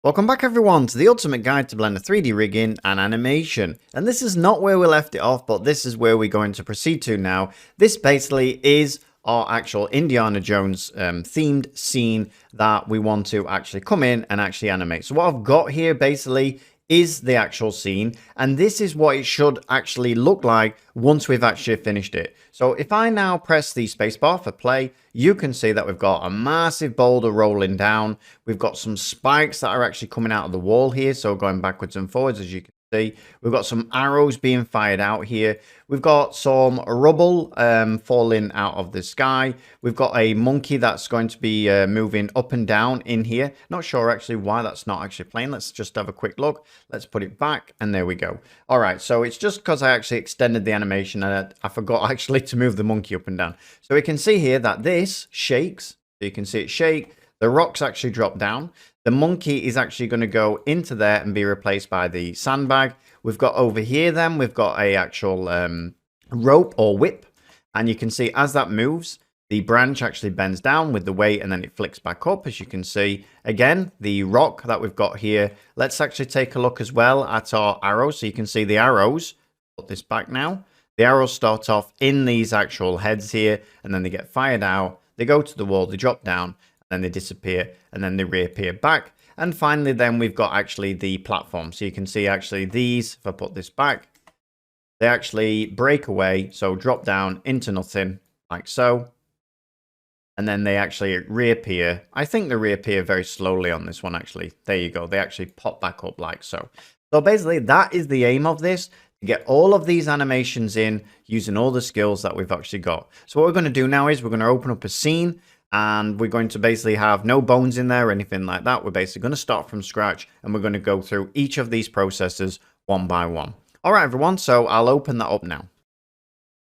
Welcome back everyone to the ultimate guide to Blender 3D rigging and animation. And this is not where we left it off, but this is where we're going to proceed to now. This basically is our actual Indiana Jones themed scene that we want to actually come in and actually animate. So what I've got here basically is the actual scene, and this is what it should actually look like once we've actually finished it. So if I now press the spacebar for play, you can see that we've got a massive boulder rolling down. We've got some spikes that are actually coming out of the wall here, so going backwards and forwards, as you can see. We've got some arrows being fired out here. We've got some rubble falling out of the sky. We've got a monkey that's going to be moving up and down in here. Not sure actually why that's not actually playing. Let's just have a quick look. Let's put it back, and there we go. All right, so it's just because I actually extended the animation and I forgot actually to move the monkey up and down. So we can see here that this shakes. So you can see it shake. The rocks actually drop down. The monkey is actually going to go into there and be replaced by the sandbag. We've got over here then, we've got a actual rope or whip. And you can see as that moves, the branch actually bends down with the weight and then it flicks back up, as you can see. Again, the rock that we've got here. Let's actually take a look as well at our arrows. So you can see the arrows. Put this back now. The arrows start off in these actual heads here, and then they get fired out. They go to the wall, they drop down, then they disappear, and then they reappear back. And finally then we've got actually the platform. So you can see actually these, if I put this back, they actually break away, so drop down into nothing, like so. And then they actually reappear. I think they reappear very slowly on this one actually. There you go, they actually pop back up like so. So basically that is the aim of this, to get all of these animations in using all the skills that we've actually got. So what we're going to do now is we're going to open up a scene, and we're going to basically have no bones in there or anything like that. We're basically going to start from scratch, and we're going to go through each of these processes one by one. All right, everyone, so I'll open that up now.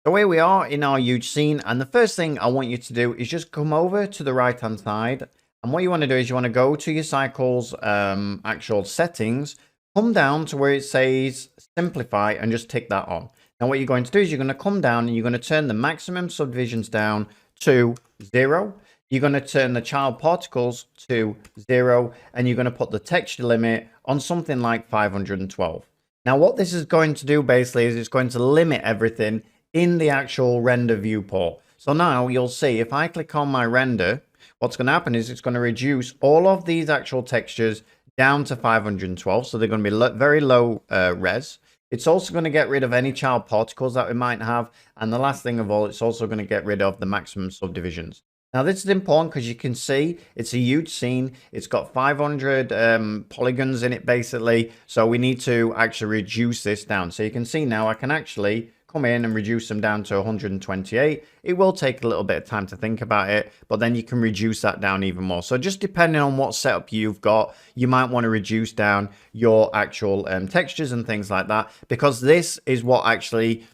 So here we are in our huge scene, and the first thing I want you to do is just come over to the right hand side, and what you want to do is you want to go to your cycles actual settings, come down to where it says simplify, and just tick that on. Now what you're going to do is you're going to come down and you're going to turn the maximum subdivisions down to 0. You're going to turn the child particles to 0, and you're going to put the texture limit on something like 512. Now what this is going to do basically is it's going to limit everything in the actual render viewport. So now you'll see if I click on my render, what's going to happen is it's going to reduce all of these actual textures down to 512, so they're going to be very low res. It's also going to get rid of any child particles that we might have. And the last thing of all, it's also going to get rid of the maximum subdivisions. Now, this is important because you can see it's a huge scene. It's got 500 polygons in it, basically. So we need to actually reduce this down. So you can see now I can actually come in and reduce them down to 128. It will take a little bit of time to think about it, but then you can reduce that down even more. So just depending on what setup you've got, you might want to reduce down your actual textures and things like that, because this is what actually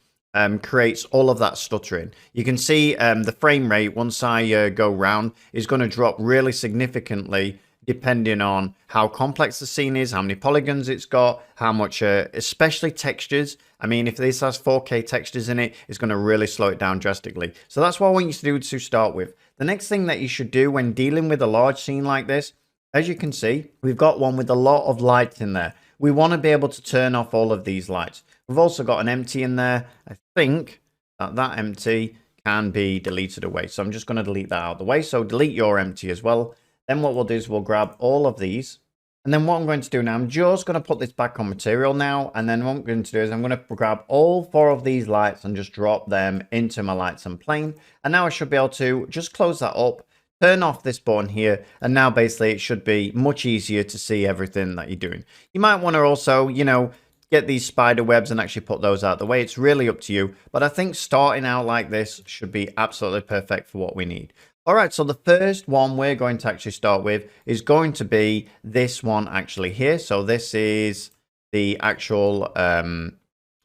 creates all of that stuttering. You can see the frame rate, once I go round, is going to drop really significantly depending on how complex the scene is, how many polygons it's got, how much, especially textures. I mean, if this has 4K textures in it, it's going to really slow it down drastically. So that's what I want you to do to start with. The next thing that you should do when dealing with a large scene like this, as you can see, we've got one with a lot of lights in there. We want to be able to turn off all of these lights. We've also got an empty in there. I think that empty can be deleted away. So I'm just going to delete that out of the way. So delete your empty as well. Then what we'll do is we'll grab all of these. And then what I'm going to do now, I'm just going to put this back on material now. And then what I'm going to do is I'm going to grab all 4 of these lights and just drop them into my lights and plane. And now I should be able to just close that up, turn off this button here. And now basically it should be much easier to see everything that you're doing. You might want to also, you know, get these spider webs and actually put those out the way. It's really up to you. But I think starting out like this should be absolutely perfect for what we need. All right, so the first one we're going to actually start with is going to be this one actually here. So this is the actual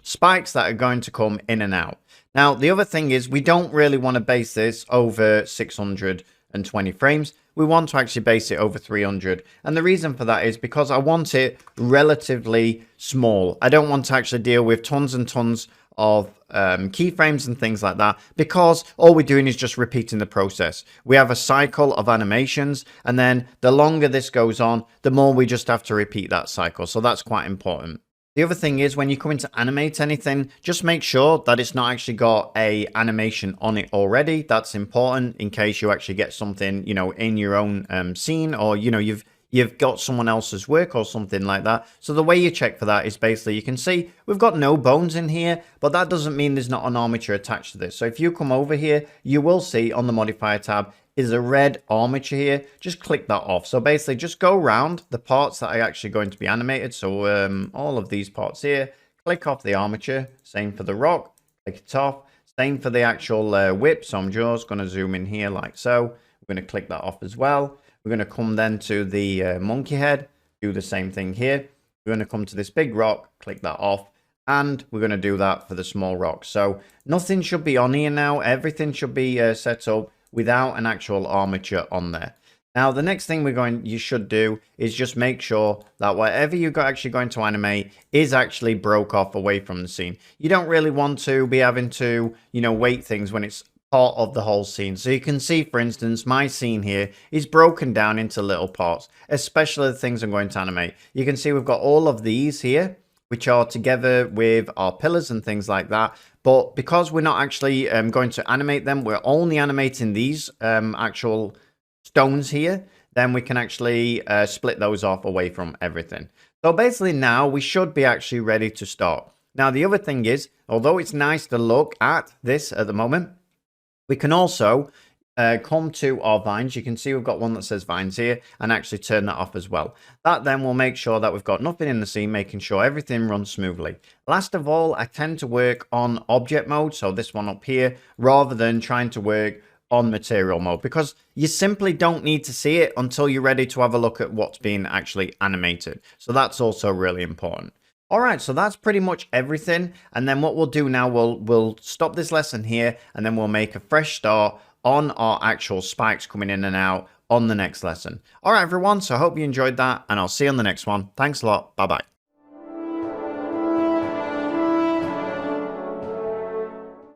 spikes that are going to come in and out. Now, the other thing is we don't really want to base this over 620 frames. We want to actually base it over 300. And the reason for that is because I want it relatively small. I don't want to actually deal with tons and tons of keyframes and things like that, because all we're doing is just repeating the process. We have a cycle of animations, and then the longer this goes on, the more we just have to repeat that cycle. So that's quite important. The other thing is when you come in to animate anything, just make sure that it's not actually got a animation on it already. That's important in case you actually get something, you know, in your own scene, or, you know, you've got someone else's work or something like that. So the way you check for that is basically, you can see we've got no bones in here, but that doesn't mean there's not an armature attached to this. So if you come over here, you will see on the modifier tab is a red armature here. Just click that off. So basically just go around the parts that are actually going to be animated. So all of these parts here, click off the armature. Same for the rock, click it off. Same for the actual whip. So I'm just going to zoom in here like so. We're going to click that off as well. We're going to come then to the monkey head, do the same thing here. We're going to come to this big rock, click that off, and we're going to do that for the small rock. So nothing should be on here now. Everything should be set up without an actual armature on there. Now, the next thing you should do is just make sure that whatever you're actually going to animate is actually broke off away from the scene. You don't really want to be having to, you know, weight things when it's part of the whole scene. So you can see, for instance, my scene here is broken down into little parts, especially the things I'm going to animate. You can see we've got all of these here, which are together with our pillars and things like that. But because we're not actually going to animate them, we're only animating these actual stones here, then we can actually split those off away from everything. So basically now we should be actually ready to start. Now the other thing is, although it's nice to look at this at the moment, we can also come to our vines. You can see we've got one that says vines here, and actually turn that off as well. That then will make sure that we've got nothing in the scene, making sure everything runs smoothly. Last of all, I tend to work on object mode, so this one up here, rather than trying to work on material mode, because you simply don't need to see it until you're ready to have a look at what's being actually animated. So that's also really important. All right, so that's pretty much everything. And then what we'll do now, we'll stop this lesson here, and then we'll make a fresh start on our actual spikes coming in and out on the next lesson. All right, everyone, so I hope you enjoyed that, and I'll see you on the next one. Thanks a lot. Bye-bye.